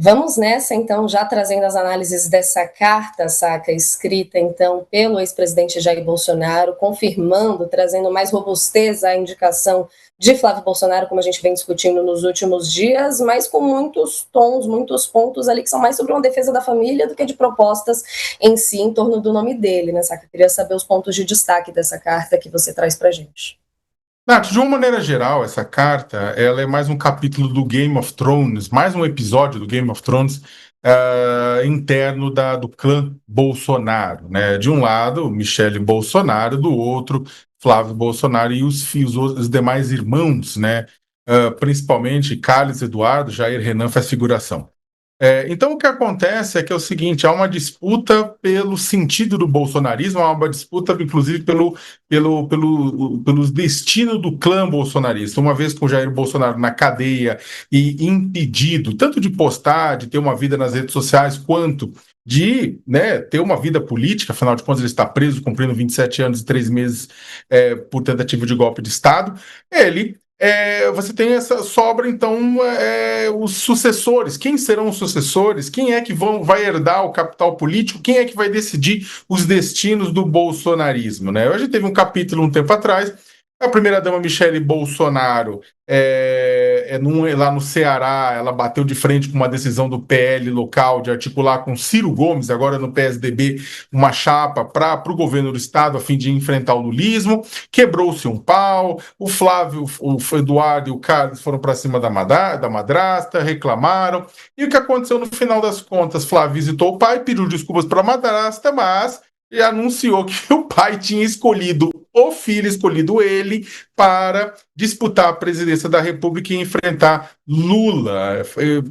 Vamos nessa, então, já trazendo as análises dessa carta, Saca, escrita, então, pelo ex-presidente Jair Bolsonaro, confirmando, trazendo mais robustez à indicação de Flávio Bolsonaro, como a gente vem discutindo nos últimos dias, mas com muitos tons, muitos pontos ali que são mais sobre uma defesa da família do que de propostas em si, em torno do nome dele, né, Saca? Queria saber os pontos de destaque dessa carta que você traz pra gente. Nath, de uma maneira geral, essa carta ela é mais um capítulo do Game of Thrones, mais um episódio do Game of Thrones interno do clã Bolsonaro, né? De um lado, Michele Bolsonaro, do outro, Flávio Bolsonaro e os demais irmãos, né? Principalmente Carlos Eduardo, Jair Renan faz figuração. Então, o que acontece é que é o seguinte: há uma disputa pelo sentido do bolsonarismo, há uma disputa, inclusive, pelos destinos do clã bolsonarista. Uma vez com o Jair Bolsonaro na cadeia e impedido, tanto de postar, de ter uma vida nas redes sociais, quanto de, né, ter uma vida política, afinal de contas, ele está preso, cumprindo 27 anos e 3 meses por tentativa de golpe de Estado. Você tem essa sobra, então, os sucessores. Quem serão os sucessores? Quem é que vai herdar o capital político? Quem é que vai decidir os destinos do bolsonarismo, né? Hoje teve um capítulo um tempo atrás. A primeira-dama Michele Bolsonaro, lá no Ceará, ela bateu de frente com uma decisão do PL local de articular com Ciro Gomes, agora no PSDB, uma chapa para o governo do estado a fim de enfrentar o lulismo. Quebrou-se um pau, o Flávio, o Eduardo e o Carlos foram para cima da madrasta, reclamaram. E o que aconteceu no final das contas? Flávio visitou o pai, pediu desculpas para a madrasta, mas e anunciou que o pai tinha escolhido o filho, escolhido ele, para disputar a presidência da República e enfrentar Lula.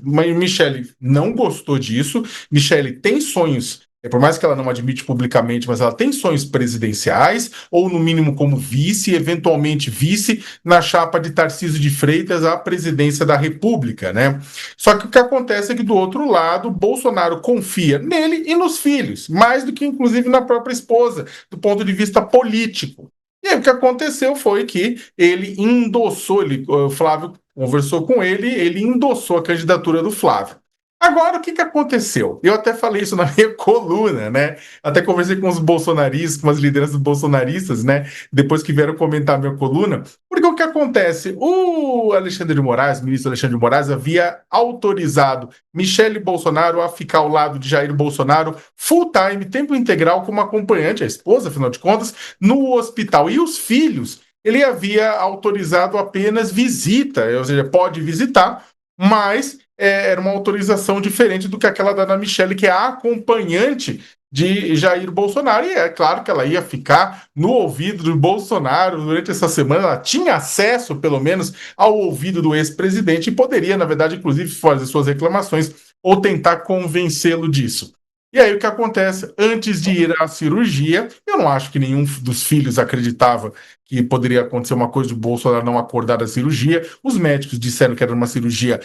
Mas Michele não gostou disso. Michele tem sonhos, por mais que ela não admite publicamente, mas ela tem sonhos presidenciais, ou no mínimo como vice, eventualmente vice, na chapa de Tarcísio de Freitas à presidência da República, né? Só que o que acontece é que, do outro lado, Bolsonaro confia nele e nos filhos, mais do que, inclusive, na própria esposa, do ponto de vista político. E aí, o que aconteceu foi que ele endossou, o Flávio conversou com ele endossou a candidatura do Flávio. Agora, o que aconteceu? Eu até falei isso na minha coluna, né? Até conversei com os bolsonaristas, com as lideranças bolsonaristas, né? Depois que vieram comentar a minha coluna. Porque o que acontece? O Alexandre de Moraes, o ministro Alexandre de Moraes, havia autorizado Michele Bolsonaro a ficar ao lado de Jair Bolsonaro full-time, tempo integral, como acompanhante, a esposa, afinal de contas, no hospital. E os filhos, ele havia autorizado apenas visita, ou seja, pode visitar, mas era uma autorização diferente do que aquela da Ana Michele, que é a acompanhante de Jair Bolsonaro, e é claro que ela ia ficar no ouvido do Bolsonaro durante essa semana. Ela tinha acesso, pelo menos, ao ouvido do ex-presidente e poderia, na verdade, inclusive, fazer suas reclamações ou tentar convencê-lo disso. E aí o que acontece? Antes de ir à cirurgia, eu não acho que nenhum dos filhos acreditava que poderia acontecer uma coisa de Bolsonaro não acordar da cirurgia. Os médicos disseram que era uma cirurgia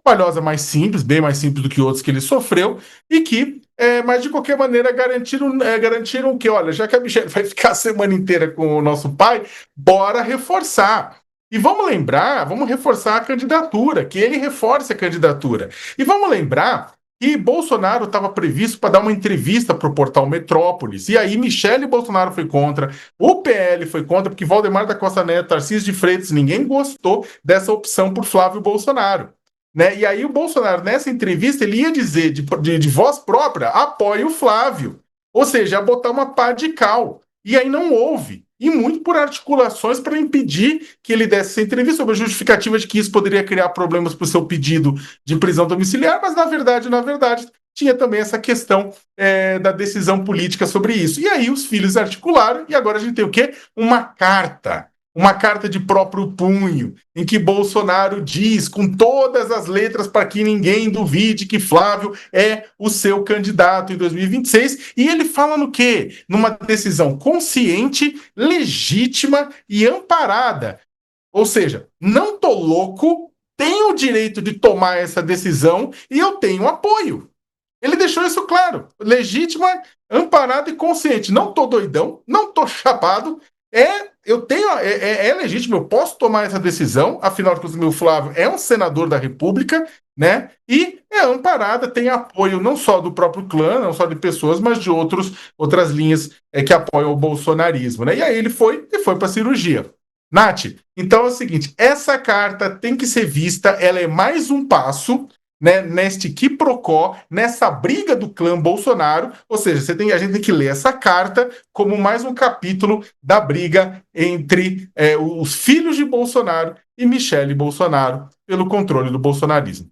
trabalhosa, mais simples, bem mais simples do que outros que ele sofreu, e que, mas de qualquer maneira, garantiram que, olha, já que a Michelle vai ficar a semana inteira com o nosso pai, bora reforçar. E vamos lembrar, vamos reforçar a candidatura, que ele reforce a candidatura. E vamos lembrar que Bolsonaro estava previsto para dar uma entrevista para o portal Metrópolis. E aí Michele Bolsonaro foi contra, o PL foi contra, porque Valdemar da Costa Neto, Tarcísio de Freitas, ninguém gostou dessa opção por Flávio Bolsonaro. Né? E aí o Bolsonaro, nessa entrevista, ele ia dizer de voz própria, apoia o Flávio. Ou seja, ia botar uma pá de cal. E aí não houve. E muito por articulações para impedir que ele desse essa entrevista, sob a justificativa de que isso poderia criar problemas para o seu pedido de prisão domiciliar, mas na verdade, tinha também essa questão da decisão política sobre isso. E aí os filhos articularam, e agora a gente tem o quê? Uma carta de próprio punho, em que Bolsonaro diz, com todas as letras, para que ninguém duvide que Flávio é o seu candidato em 2026, e ele fala no quê? Numa decisão consciente, legítima e amparada. Ou seja, não tô louco, tenho o direito de tomar essa decisão e eu tenho apoio. Ele deixou isso claro, legítima, amparada e consciente. Não tô doidão, não tô chapado, É legítimo, eu posso tomar essa decisão, afinal de contas, meu Flávio é um senador da República, né? E é amparada, tem apoio não só do próprio clã, não só de pessoas, mas de outras linhas que apoiam o bolsonarismo, né? E aí ele foi para a cirurgia. Nath, então é o seguinte: essa carta tem que ser vista, ela é mais um passo, né, neste quiprocó, nessa briga do clã Bolsonaro, ou seja, a gente tem que ler essa carta como mais um capítulo da briga entre os filhos de Bolsonaro e Michele Bolsonaro pelo controle do bolsonarismo.